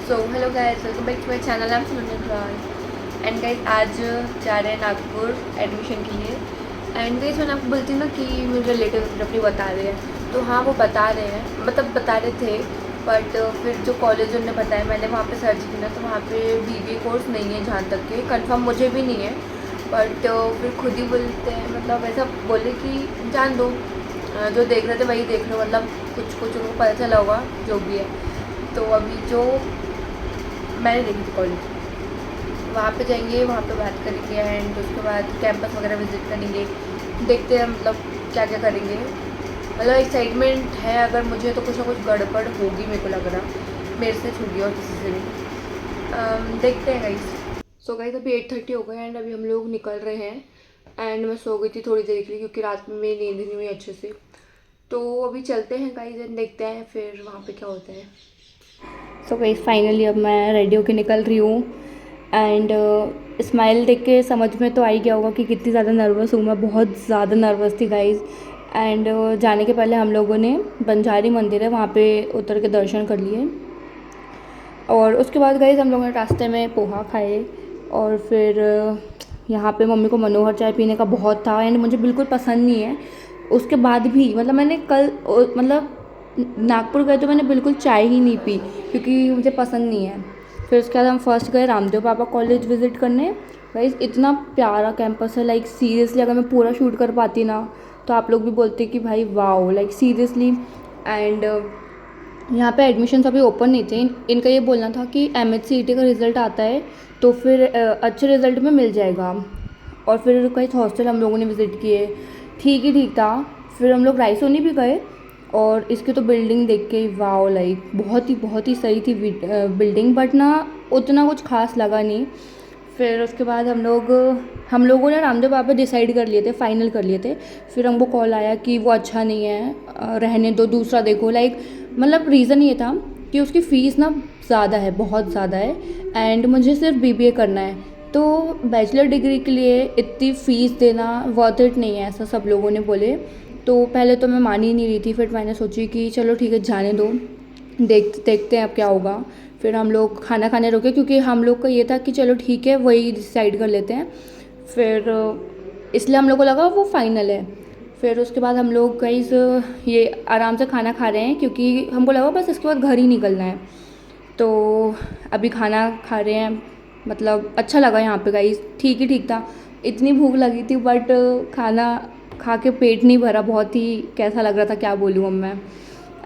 So hello guys, welcome back to my channel. I am Suman Roy and guys आज जा रहे हैं नागपुर एडमिशन के लिए। एंड गाइस मैंने आपको बोलती हूँ ना कि मेरे रिलेटिव अपनी बता रहे हैं, तो हाँ वो बता रहे हैं, मतलब बता रहे थे। बट फिर जो कॉलेज उन्होंने बताया, मैंने वहाँ पे सर्च किया तो वहाँ पे बीबीए कोर्स नहीं है, जहाँ तक कि कंफर्म मुझे भी नहीं है। बट फिर खुद ही बोलते हैं, मतलब ऐसा बोले कि जान दो, जो देख रहे थे वही देख लो, मतलब कुछ कुछ उनको पता चला होगा जो भी है। तो अभी जो मैंने देखी थी कॉलेज, वहाँ पे जाएंगे, वहाँ पे बात करेंगे एंड उसके बाद कैंपस वगैरह विजिट करेंगे। देखते हैं मतलब क्या क्या करेंगे। मतलब एक्साइटमेंट है, अगर मुझे तो कुछ ना कुछ गड़बड़ होगी, मेरे को लग रहा मेरे से छूटी और किसी से भी। देखते हैं गाइस। सो गाइस अभी 8:30 हो गए एंड अभी हम लोग निकल रहे हैं। एंड मैं सो गई थी थोड़ी देर के लिए क्योंकि रात में मेरी नींद नहीं हुई अच्छे से। तो अभी चलते हैं गाइस एंड देखते हैं फिर वहाँ पे क्या होता है। सो गाइस फाइनली अब मैं रेडी होके निकल रही हूँ। एंड स्माइल देख के समझ में तो आ ही गया होगा कि कितनी ज़्यादा नर्वस हूँ मैं। बहुत ज़्यादा नर्वस थी गाइस। एंड जाने के पहले हम लोगों ने बंजारी मंदिर है वहाँ पे उतर के दर्शन कर लिए। और उसके बाद गाइस हम लोगों ने रास्ते में पोहा खाए। और फिर यहाँ पे मम्मी को मनोहर चाय पीने का बहुत था एंड मुझे बिल्कुल पसंद नहीं है। उसके बाद भी मतलब मैंने कल मतलब नागपुर गए तो मैंने बिल्कुल चाय ही नहीं पी क्योंकि मुझे पसंद नहीं है। फिर उसके बाद हम फर्स्ट गए रामदेव बाबा कॉलेज विज़िट करने। गाइस इतना प्यारा कैंपस है, लाइक सीरियसली अगर मैं पूरा शूट कर पाती ना तो आप लोग भी बोलते कि भाई वाओ, लाइक सीरियसली। एंड यहाँ पे एडमिशन्स अभी ओपन नहीं थे। इनका ये बोलना था कि MHCET का रिज़ल्ट आता है तो फिर अच्छे रिज़ल्ट में मिल जाएगा। और फिर कई हॉस्टल हम लोगों ने विज़िट किए, ठीक ही ठीक था। फिर हम लोग रायसोनी भी गए और इसकी तो बिल्डिंग देख के वाओ, लाइक बहुत ही सही थी बिल्डिंग, बट ना उतना कुछ खास लगा नहीं। फिर उसके बाद हम लोगों ने रामदेव बाबा डिसाइड कर लिए थे, फाइनल कर लिए थे। फिर हमको कॉल आया कि वो अच्छा नहीं है, रहने दो, दूसरा देखो। लाइक मतलब रीज़न ये था कि उसकी फ़ीस ना ज़्यादा है, बहुत ज़्यादा है। एंड मुझे सिर्फ BBA करना है, तो बैचलर डिग्री के लिए इतनी फ़ीस देना वर्थ इट नहीं है, ऐसा सब लोगों ने बोले। तो पहले तो मैं मान ही नहीं रही थी, फिर मैंने सोची कि चलो ठीक है जाने दो, देखते हैं अब क्या होगा। फिर हम लोग खाना खाने रुके क्योंकि हम लोग का ये था कि चलो ठीक है वही डिसाइड कर लेते हैं। फिर इसलिए हम लोग को लगा वो फाइनल है। फिर उसके बाद हम लोग गाइस ये आराम से खाना खा रहे हैं क्योंकि हमको लगा बस इसके बाद घर ही निकलना है। तो अभी खाना खा रहे हैं, मतलब अच्छा लगा यहाँ पे गाइस, ठीक ही ठीक था। इतनी भूख लगी थी बट खाना खा के पेट नहीं भरा, बहुत ही कैसा लग रहा था क्या बोलूँ अब मैं।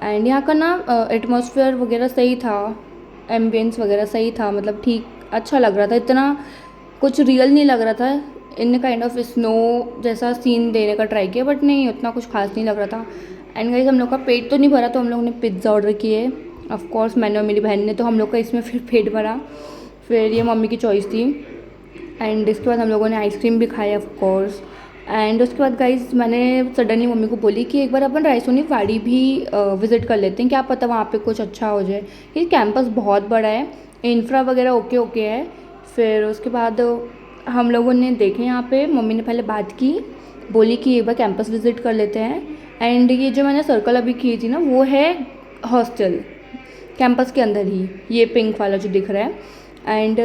एंड यहाँ का ना एटमॉस्फेयर वगैरह सही था, एम्बियंस वगैरह सही था, मतलब ठीक अच्छा लग रहा था, इतना कुछ रियल नहीं लग रहा था। इन काइंड ऑफ स्नो जैसा सीन देने का ट्राई किया बट नहीं, उतना कुछ खास नहीं लग रहा था। एंड गाइस हम लोग का पेट तो नहीं भरा तो हम लोग ने पिज़्ज़ा ऑर्डर किए। ऑफ कोर्स मैंने और मेरी बहन ने, तो हम लोग का इसमें फिर पेट भरा। फिर ये मम्मी की चॉइस थी। एंड इसके बाद हम लोगों ने आइसक्रीम भी खाया ऑफ कोर्स। एंड उसके बाद गाइस मैंने सडनली मम्मी को बोली कि एक बार अपन रायसोनी वाड़ी भी विज़िट कर लेते हैं, क्या पता वहाँ पे कुछ अच्छा हो जाए। ये कैंपस बहुत बड़ा है, इंफ्रा वगैरह ओके ओके है। फिर उसके बाद हम लोगों ने देखे यहाँ पे, मम्मी ने पहले बात की, बोली कि एक बार कैंपस विज़िट कर लेते हैं। एंड ये जो मैंने सर्कल अभी की थी ना वो है हॉस्टल, कैंपस के अंदर ही, ये पिंक वाला जो दिख रहा है। एंड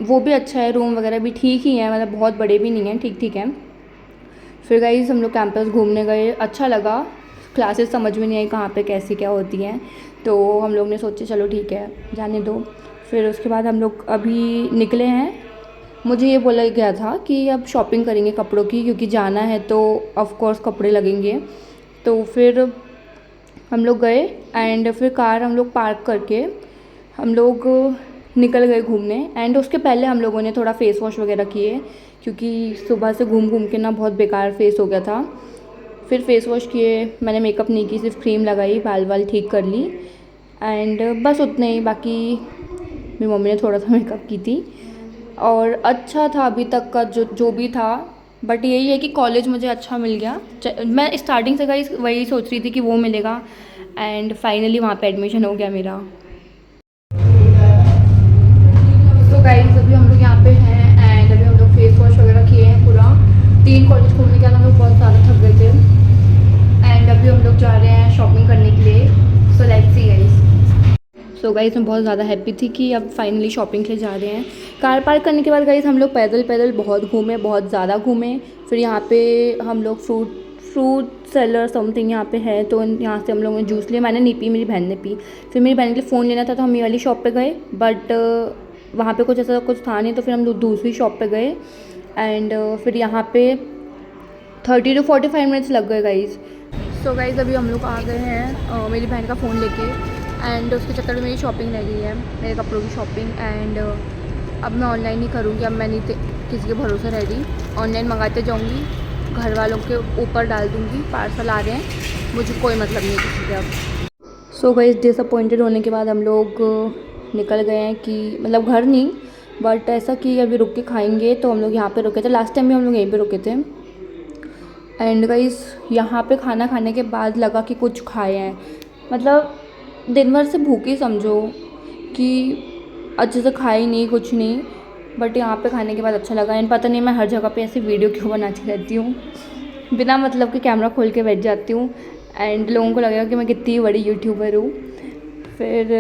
वो भी अच्छा है, रूम वगैरह भी ठीक ही है, मतलब बहुत बड़े भी नहीं हैं, ठीक ठीक है। फिर गाइस हम लोग कैंपस घूमने गए, अच्छा लगा। क्लासेस समझ में नहीं आई कहाँ पे कैसी क्या होती हैं, तो हम लोग ने सोचे चलो ठीक है जाने दो। फिर उसके बाद हम लोग अभी निकले हैं। मुझे ये बोला गया था कि अब शॉपिंग करेंगे कपड़ों की क्योंकि जाना है तो ऑफ कोर्स कपड़े लगेंगे। तो फिर हम लोग गए एंड फिर कार हम लोग पार्क करके हम लोग निकल गए घूमने। एंड उसके पहले हम लोगों ने थोड़ा फेस वॉश वगैरह किए क्योंकि सुबह से घूम घूम के ना बहुत बेकार फेस हो गया था। फिर फेस वॉश किए, मैंने मेकअप नहीं की, सिर्फ क्रीम लगाई, बाल वाल ठीक कर ली। एंड बस उतने ही, बाकी मेरी मम्मी ने थोड़ा सा मेकअप की थी। और अच्छा था अभी तक का जो जो भी था। बट यही है कि कॉलेज मुझे अच्छा मिल गया। मैं स्टार्टिंग से गाइस वही सोच रही थी कि वो मिलेगा एंड फाइनली वहाँ पे एडमिशन हो गया मेरा। तो गाइस अभी हम लोग यहाँ पे हैं एंड अभी हम लोग फेस वॉश वगैरह किए हैं पूरा। 3 कॉलेज घूमने के बाद हम लोग बहुत ज़्यादा थक गए थे एंड अभी हम लोग जा रहे हैं शॉपिंग करने के लिए। So let's see guys. सो तो गाइस मैं बहुत ज़्यादा हैप्पी थी कि अब फाइनली शॉपिंग के लिए जा रहे हैं। कार पार्क करने के बाद गाइस हम लोग पैदल पैदल बहुत घूमे, बहुत ज़्यादा घूमे। फिर यहाँ पे हम लोग फ्रूट सेलर समथिंग यहाँ पे है, तो यहाँ से हम लोगों ने जूस लिया। मैंने नहीं पी, मेरी बहन ने पी। फिर मेरी बहन के लिए फ़ोन लेना था तो हम ये वाली शॉप पे गए, बट वहाँ पे कुछ ऐसा कुछ था नहीं, तो फिर हम लोग दूसरी शॉप पे गए। एंड फिर यहाँ पे 30 to 45 मिनट्स लग गए गाइज़। सो गाइज़ अभी हम लोग आ गए हैं मेरी बहन का फ़ोन लेके, एंड उसके चक्कर में मेरी शॉपिंग रह गई है, मेरे कपड़ों की शॉपिंग। एंड अब मैं ऑनलाइन ही करूँगी, अब मैं नहीं किसी के भरोसे रेडी, ऑनलाइन मंगाते जाऊँगी, घर वालों के ऊपर डाल दूँगी, पार्सल आ रहे हैं, मुझे कोई मतलब नहीं है किसी के अब। सो गाइज़ डिसअपॉइंटेड होने के बाद हम लोग निकल गए हैं कि मतलब घर नहीं, बट ऐसा कि अभी रुक के खाएंगे, तो हम लोग यहाँ पे रुके थे। लास्ट टाइम भी हम लोग यहीं पे रुके थे। एंड गाइस यहाँ पे खाना खाने के बाद लगा कि कुछ खाए हैं, मतलब दिन भर से भूखी समझो कि अच्छे से खाई नहीं, कुछ नहीं, बट यहाँ पे खाने के बाद अच्छा लगा। एंड पता नहीं मैं हर जगह पे ऐसी वीडियो क्यों बनाती रहती हूँ, बिना मतलब के कैमरा खोल के बैठ जाती हूँ, एंड लोगों को लगेगा कि मैं कितनी बड़ी यूट्यूबर हूँ। फिर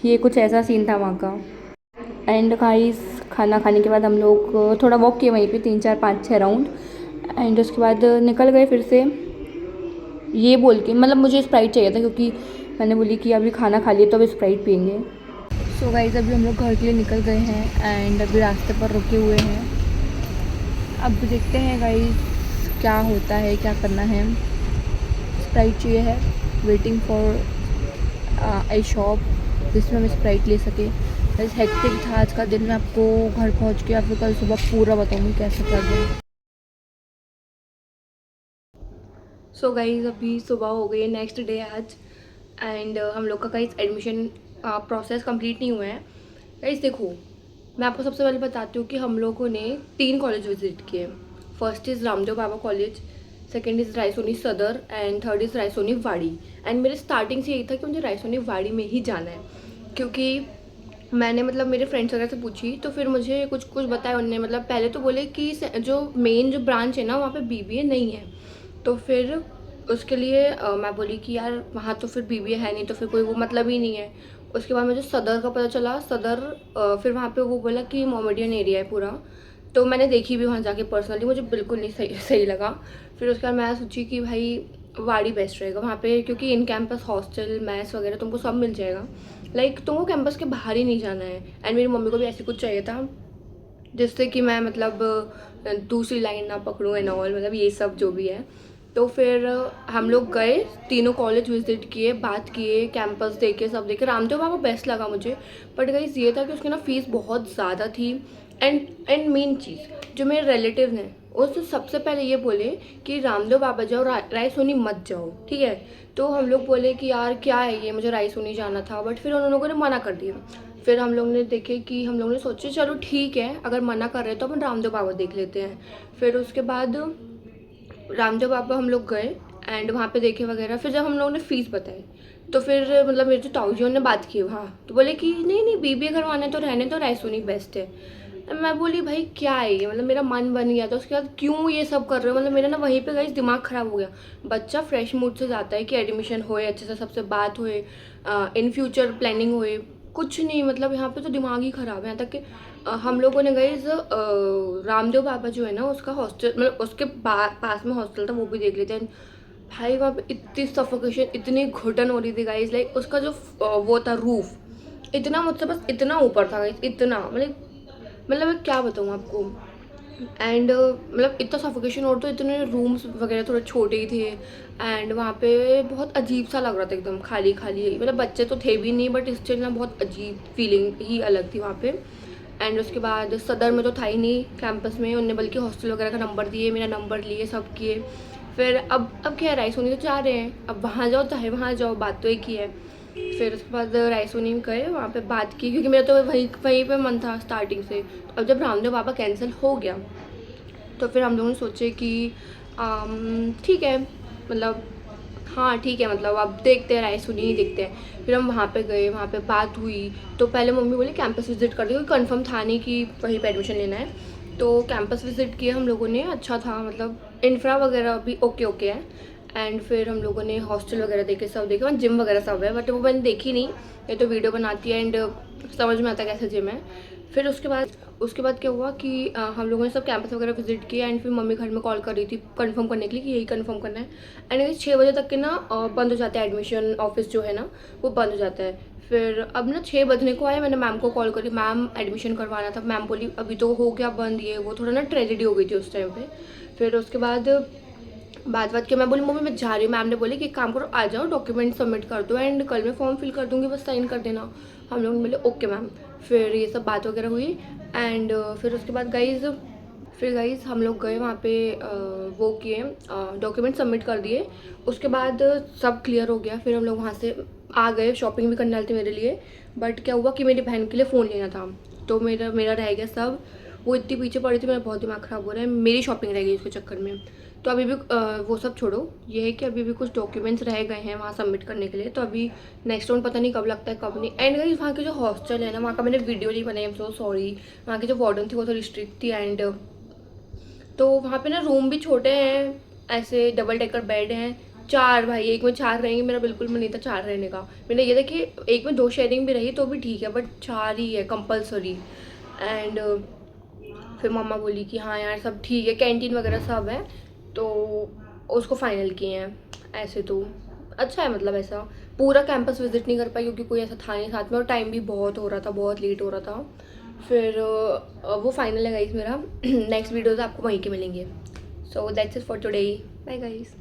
ये कुछ ऐसा सीन था वहाँ का। एंड गाइस खाना खाने के बाद हम लोग थोड़ा वॉक किए वहीं पे 3 4 5 6 राउंड, एंड उसके बाद निकल गए फिर से, ये बोल के मतलब मुझे स्प्राइट चाहिए था, क्योंकि मैंने बोली कि अभी खाना खा लिया तो अभी स्प्राइट पियेंगे। सो गाइस अभी हम लोग घर के लिए निकल गए हैं, एंड अभी रास्ते पर रुके हुए हैं। अब देखते हैं गाइस क्या होता है, क्या करना है। स्प्राइट चाहिए है, वेटिंग फॉर ए शॉप जिसमें हम स्प्राइट ले सके। बस हेक्टिक था आज का दिन, मैं आपको घर पहुंच के या फिर कल सुबह पूरा बताऊंगी कैसे कर गया। सो गाइज़ अभी सुबह हो गई है, नेक्स्ट डे आज, एंड हम लोग का गाइज़ एडमिशन प्रोसेस कंप्लीट नहीं हुआ है। गाइज़ देखो, मैं आपको सबसे पहले बताती हूँ कि हम लोगों ने 3 कॉलेज विजिट किए। First is Ramdev Baba college, second is Raisoni सदर, एंड थर्ड इज़ रायसोनी वाड़ी। एंड मेरे स्टार्टिंग से यही था कि मुझे रायसोनी वाड़ी में ही जाना है, क्योंकि मैंने मतलब मेरे फ्रेंड्स वगैरह से पूछी, तो फिर मुझे कुछ कुछ बताया उन्होंने। मतलब पहले तो बोले कि जो मेन जो ब्रांच है ना वहाँ पे बीबीए नहीं है, तो फिर उसके लिए मैं बोली कि यार वहाँ तो फिर बीबीए है नहीं, तो फिर कोई वो मतलब ही नहीं है। उसके बाद मुझे सदर का पता चला, सदर फिर वहाँ पे वो बोला कि मोमेडियन एरिया है पूरा, तो मैंने देखी भी वहाँ जाके पर्सनली, मुझे बिल्कुल नहीं सही लगा। फिर उसके बाद मैं सोची कि भाई वाड़ी बेस्ट रहेगा वहाँ पे, क्योंकि इन कैंपस हॉस्टल मैथ्स वगैरह तुमको सब मिल जाएगा, लाइक तुमको कैंपस के बाहर ही नहीं जाना है। एंड मेरी मम्मी को भी ऐसे कुछ चाहिए था जिससे कि मैं मतलब दूसरी लाइन ना पकड़ूँ एंड ऑल, मतलब ये सब जो भी है। तो फिर हम लोग गए, तीनों कॉलेज विजिट किए, बात किए, कैंपस देखे, सब देखे। रामदेव बाबा बेस्ट लगा मुझे, बट गाइस ये था कि उसकी ना फीस बहुत ज़्यादा थी। एंड मेन चीज़ जो मेरे रिलेटिव हैं उससे सबसे पहले ये बोले कि रामदेव बाबा जाओ, रायसोनी मत जाओ, ठीक है। तो हम लोग बोले कि यार क्या है ये, मुझे रायसोनी जाना था, बट फिर उन लोगों ने मना कर दिया। फिर हम लोग ने देखे कि हम लोग ने सोचे चलो ठीक है, अगर मना कर रहे हैं तो अपन रामदेव बाबा देख लेते हैं। फिर उसके बाद रामदेव बाबा हम लोग गए, एंड वहाँ पे देखे वगैरह। फिर जब हम लोगों ने फ़ीस बताई, तो फिर मतलब मेरे जो ताऊजी ने बात की वहाँ, तो बोले कि नहीं नहीं बीबीए करवाना है तो रहने तो रायसोनी बेस्ट है। मैं बोली भाई क्या है ये, मतलब मेरा मन बन गया था। उसके बाद क्यों ये सब कर रहे हो, मतलब मेरा ना वहीं पे गाइस दिमाग ख़राब हो गया। बच्चा फ्रेश मूड से जाता है कि एडमिशन होए, अच्छे से सबसे बात होए, इन फ्यूचर प्लानिंग होए, कुछ नहीं। मतलब यहाँ पे तो दिमाग ही ख़राब है। यहाँ तक कि हम लोगों ने गाइस रामदेव बाबा जो है ना उसका हॉस्टल, मतलब उसके पास में हॉस्टल था, वो भी देख लेते हैं। भाई वहाँ पे इतनी सफोकेशन, इतनी घुटन हो रही थी गाइस, लाइक उसका जो वो था रूफ, इतना मुझसे बस इतना ऊपर था गाइस, इतना मतलब मैं क्या बताऊँ आपको। एंड मतलब इतना सफोकेशन, और तो इतने रूम्स वगैरह थोड़े छोटे ही थे। एंड वहाँ पे बहुत अजीब सा लग रहा था, एकदम खाली खाली, मतलब बच्चे तो थे भी नहीं, बट स्टिल ना बहुत अजीब फीलिंग ही अलग थी वहाँ पे। एंड उसके बाद सदर में तो था ही नहीं कैंपस में, उनने बल्कि हॉस्टल वगैरह का नंबर दिए, मेरा नंबर लिए, सब किए। फिर अब क्या, रायसोनी तो जा रहे हैं, अब वहाँ जाओ चाहे वहाँ जाओ, बात तो एक ही है। फिर उसके बाद रायसोनी में गए, वहाँ पे बात की, क्योंकि मेरा तो वहीं पे मन था स्टार्टिंग से। तो अब जब रामदेव बाबा कैंसिल हो गया, तो फिर हम लोगों ने सोचे कि ठीक है, मतलब हाँ ठीक है, मतलब अब देखते हैं रायसोनी ही देखते हैं। फिर हम वहाँ पे गए, वहाँ पे बात हुई। तो पहले मम्मी बोली कैंपस विजिट कर दे, क्योंकि कंफर्म था नहीं कि वहीं पे एडमिशन लेना है। तो कैंपस विजिट किया हम लोगों ने, अच्छा था, मतलब इंफ्रा वगैरह भी ओके है। एंड फिर हम लोगों ने हॉस्टल वगैरह देखे, सब देखे, वहाँ जिम वगैरह सब है, बट वो मैंने देखी नहीं, ये तो वीडियो बनाती है एंड समझ में आता है कैसे जिम है। फिर उसके बाद क्या हुआ कि हम लोगों ने सब कैंपस वगैरह विजिट किया एंड फिर मम्मी घर में कॉल कर रही थी कंफर्म करने के लिए कि यही कंफर्म करना है। एंड 6 बजे तक के ना बंद हो जाता है, एडमिशन ऑफिस जो है ना वो बंद हो जाता है। फिर अब ना 6 बजने को आया, मैंने मैम को कॉल करी, मैम एडमिशन करवाना था। मैम बोली अभी तो हो गया बंद, ये वो थोड़ा ना ट्रेजेडी हो गई थी उस टाइम पे। फिर उसके बाद बात के मैं बोली मम्मी मैं जा रही हूँ। मैम ने बोली कि एक काम करो, आ जाओ, डॉक्यूमेंट सबमिट कर दो एंड कल मैं फॉर्म फिल कर दूँगी, बस साइन कर देना। हम लोग बोले ओके मैम। फिर ये सब बात वगैरह हुई एंड फिर उसके बाद गाइज़ हम लोग गए वहाँ पे, वो किए, डॉक्यूमेंट सबमिट कर दिए। उसके बाद सब क्लियर हो गया। फिर हम लोग वहाँ से आ गए, शॉपिंग भी करने वाले थे मेरे लिए, बट क्या हुआ कि मेरी बहन के लिए फ़ोन लेना था, तो मेरा रह गया सब। वो इतनी पीछे पड़ी थी, मेरा बहुत दिमाग ख़राब हो रहा है, मेरी शॉपिंग रह गई उसके चक्कर में। तो अभी भी वो सब छोड़ो, ये है कि अभी भी कुछ डॉक्यूमेंट्स रह गए हैं वहाँ सबमिट करने के लिए, तो अभी नेक्स्ट राउंड पता नहीं कब लगता है कब नहीं। एंड गाइस वहाँ के जो हॉस्टल है ना, वहाँ का मैंने वीडियो नहीं बनाई, आई एम सो सॉरी। वहाँ की जो वार्डन थी वो थोड़ी स्ट्रिक्ट थी एंड तो वहाँ पे ना रूम भी छोटे हैं, ऐसे डबल डेकर बेड हैं, 4 भाई, एक में 4 रहेंगे, मेरा बिल्कुल मन नहीं था 4 रहने का। मैंने ये था कि एक में 2 शेयरिंग भी रही तो भी ठीक है, बट 4 ही है कंपलसरी। एंड फिर मम्मा बोली कि हाँ यार सब ठीक है, कैंटीन वगैरह सब है, तो उसको फाइनल किए हैं। ऐसे तो अच्छा है, मतलब ऐसा पूरा कैंपस विजिट नहीं कर पाई क्योंकि कोई ऐसा था नहीं साथ में, और टाइम भी बहुत हो रहा था, बहुत लेट हो रहा था। फिर वो फाइनल है गाइस मेरा। नेक्स्ट वीडियोज़ आपको वहीं के मिलेंगे। So that's it for today, bye guys.